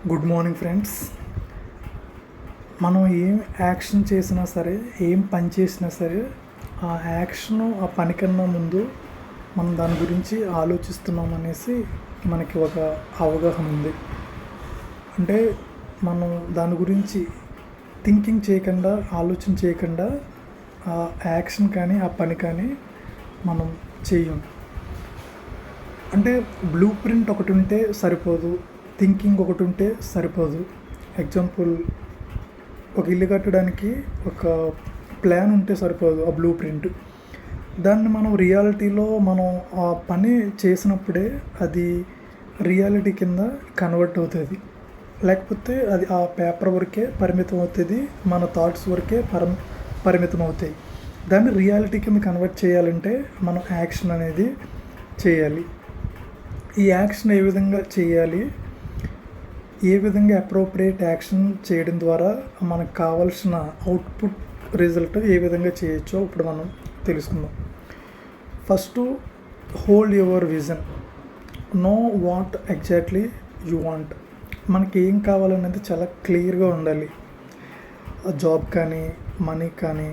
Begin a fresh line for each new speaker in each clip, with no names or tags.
Good morning friends. మనం ఏం action చేసినా సరే, ఏం పని చేసినా సరే, ఆ యాక్షను ఆ పని కన్నా ముందు మనం దాని గురించి ఆలోచిస్తున్నాం అనేసి మనకి ఒక అవగాహన ఉంది. అంటే మనం దాని గురించి థింకింగ్ చేయకుండా, ఆలోచన చేయకుండా ఆ యాక్షన్ కానీ ఆ పని కానీ మనం చేయం. అంటే బ్లూ ప్రింట్ ఒకటి ఉంటే సరిపోదు, థింకింగ్ ఒకటి ఉంటే సరిపోదు. ఎగ్జాంపుల్, ఒక ఇల్లు కట్టడానికి ఒక ప్లాన్ ఉంటే సరిపోదు, ఆ బ్లూ ప్రింట్. దాన్ని మనం రియాలిటీలో మనం ఆ పని చేసినప్పుడే అది రియాలిటీ కింద కన్వర్ట్ అవుతుంది. లేకపోతే అది ఆ పేపర్ వరకే పరిమితం అవుతుంది, మన థాట్స్ వరకే పరిమితం అవుతాయి. దాన్ని రియాలిటీ కింద కన్వర్ట్ చేయాలంటే మనం యాక్షన్ అనేది చేయాలి. ఈ యాక్షన్ ఏ విధంగా చేయాలి, ఏ విధంగా అప్రోప్రియేట్ యాక్షన్ చేయడం ద్వారా మనకు కావాల్సిన అవుట్పుట్ రిజల్ట్ ఏ విధంగా చేయొచ్చో ఇప్పుడు మనం తెలుసుకుందాం. First, hold your vision. Know what exactly you want. మనకి ఏం కావాలనేది చాలా క్లియర్గా ఉండాలి. జాబ్ కానీ, మనీ కానీ,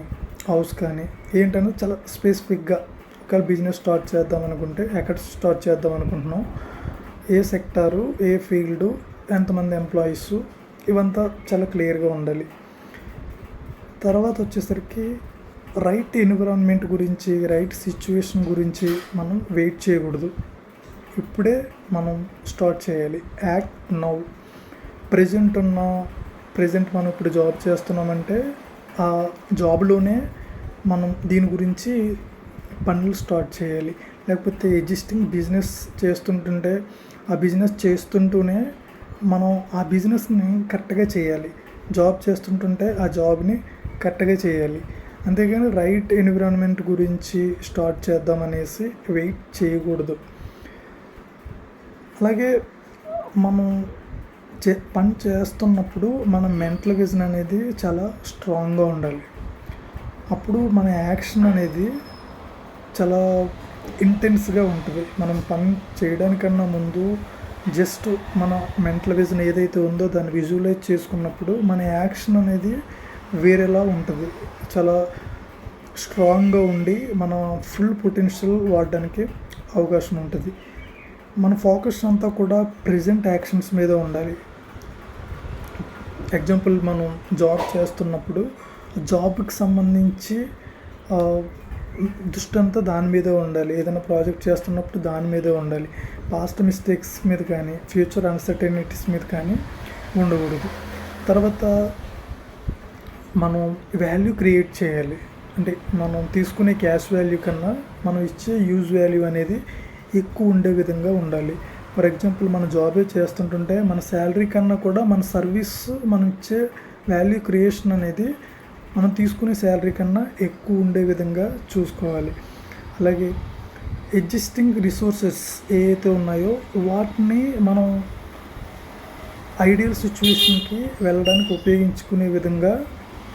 హౌస్ కానీ ఏంటనేది చాలా స్పెసిఫిక్గా. ఒకవేళ బిజినెస్ స్టార్ట్ చేద్దాం అనుకుంటే ఎక్కడ స్టార్ట్ చేద్దాం అనుకుంటున్నాం, ఏ సెక్టారు, ఏ ఫీల్డు, ఎంతమంది ఎంప్లాయీస్, ఇవంతా చాలా క్లియర్గా ఉండాలి. తర్వాత వచ్చేసరికి రైట్ ఎన్విరాన్మెంట్ గురించి, రైట్ సిచ్యువేషన్ గురించి మనం వెయిట్ చేయకూడదు. ఇప్పుడే మనం స్టార్ట్ చేయాలి. Act now. ప్రజెంట్ మనం ఇప్పుడు జాబ్ చేస్తున్నామంటే ఆ జాబ్లోనే మనం దీని గురించి పనులు స్టార్ట్ చేయాలి. లేకపోతే ఎగ్జిస్టింగ్ బిజినెస్ చేస్తుంటుంటే ఆ బిజినెస్ చేస్తుంటూనే మనం ఆ బిజినెస్ని కరెక్ట్గా చేయాలి. జాబ్ చేస్తుంటుంటే ఆ జాబ్ని కరెక్ట్గా చేయాలి. అంతేగాని రైట్ ఎన్విరాన్మెంట్ గురించి స్టార్ట్ చేద్దామనేసి వెయిట్ చేయకూడదు. అలాగే మనం పని చేస్తున్నప్పుడు మన మెంటల్ విజన్ అనేది చాలా స్ట్రాంగ్గా ఉండాలి. అప్పుడు మన యాక్షన్ అనేది చాలా ఇంటెన్స్గా ఉంటుంది. మనం పని చేయడానికన్నా ముందు జస్ట్ మన మెంటల్ విజన్ ఏదైతే ఉందో దాన్ని విజువలైజ్ చేసుకున్నప్పుడు మన యాక్షన్ అనేది వేరేలా ఉంటుంది. చాలా స్ట్రాంగ్గా ఉండి మన ఫుల్ పొటెన్షియల్ వాడడానికి అవకాశం ఉంటుంది. మన ఫోకస్ అంతా కూడా ప్రెజెంట్ యాక్షన్స్ మీద ఉండాలి. ఎగ్జాంపుల్, మనం జాబ్ చేస్తున్నప్పుడు జాబ్కి సంబంధించి దృష్టి అంతా దాని మీదే ఉండాలి. ఏదైనా ప్రాజెక్ట్ చేస్తున్నప్పుడు దాని మీదే ఉండాలి. పాస్ట్ మిస్టేక్స్ మీద కానీ, ఫ్యూచర్ అన్సర్టెనిటీస్ మీద కానీ ఉండకూడదు. తర్వాత మనం వాల్యూ క్రియేట్ చేయాలి. అంటే మనం తీసుకునే క్యాష్ వాల్యూ కన్నా మనం ఇచ్చే యూజ్ వాల్యూ అనేది ఎక్కువ ఉండే విధంగా ఉండాలి. ఫర్ ఎగ్జాంపుల్, మన జాబే చేస్తుంటుంటే మన శాలరీ కన్నా కూడా మన సర్వీస్, మనం ఇచ్చే వాల్యూ క్రియేషన్ అనేది మనం తీసుకునే శాలరీ కన్నా ఎక్కువ ఉండే విధంగా చూసుకోవాలి. అలాగే ఎగ్జిస్టింగ్ రిసోర్సెస్ ఏవైతే ఉన్నాయో వాటిని మనం ఐడియల్ సిచ్యువేషన్కి వెళ్ళడానికి ఉపయోగించుకునే విధంగా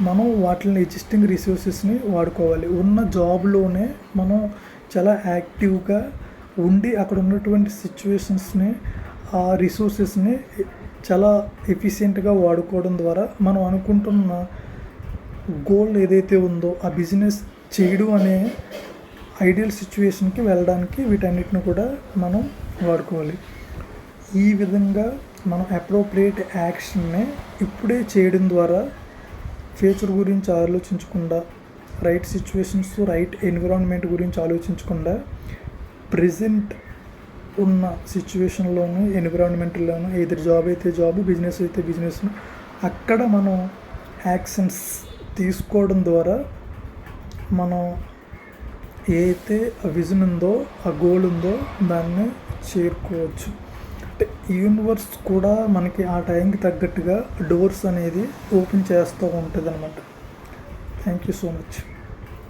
మనం వాటిని ఎగ్జిస్టింగ్ రిసోర్సెస్ని వాడుకోవాలి. ఉన్న జాబ్లోనే మనం చాలా యాక్టివ్గా ఉండి అక్కడ ఉన్నటువంటి సిచ్యువేషన్స్ని, ఆ రిసోర్సెస్ని చాలా ఎఫిషియెంట్గా వాడుకోవడం ద్వారా మనం అనుకుంటున్న గోల్ ఏదైతే ఉందో ఆ బిజినెస్ చేయడం అనే ఐడియల్ సిచ్యువేషన్కి వెళ్ళడానికి వీటన్నిటిని కూడా మనం వాడుకోవాలి. ఈ విధంగా మనం అప్రోప్రియేట్ యాక్షన్ని ఇప్పుడే చేయడం ద్వారా ఫ్యూచర్ గురించి ఆలోచించకుండా, రైట్ సిచ్యువేషన్స్, రైట్ ఎన్విరాన్మెంట్ గురించి ఆలోచించకుండా ప్రెజెంట్ ఉన్న సిచ్యువేషన్లోనూ, ఎన్విరాన్మెంట్లోనూ, ఏదైతే జాబ్ అయితే జాబ్, బిజినెస్ అయితే బిజినెస్, అక్కడ మనం యాక్షన్స్ తీసుకోవడం ద్వారా మనం ఏదైతే ఆ విజన్ ఉందో, ఆ గోల్ ఉందో దాన్ని చేరుకోవచ్చు. అంటే యూనివర్స్ కూడా మనకి ఆ టైంకి తగ్గట్టుగా డోర్స్ అనేది ఓపెన్ చేస్తూ ఉంటుంది అన్నమాట. Thank you so much.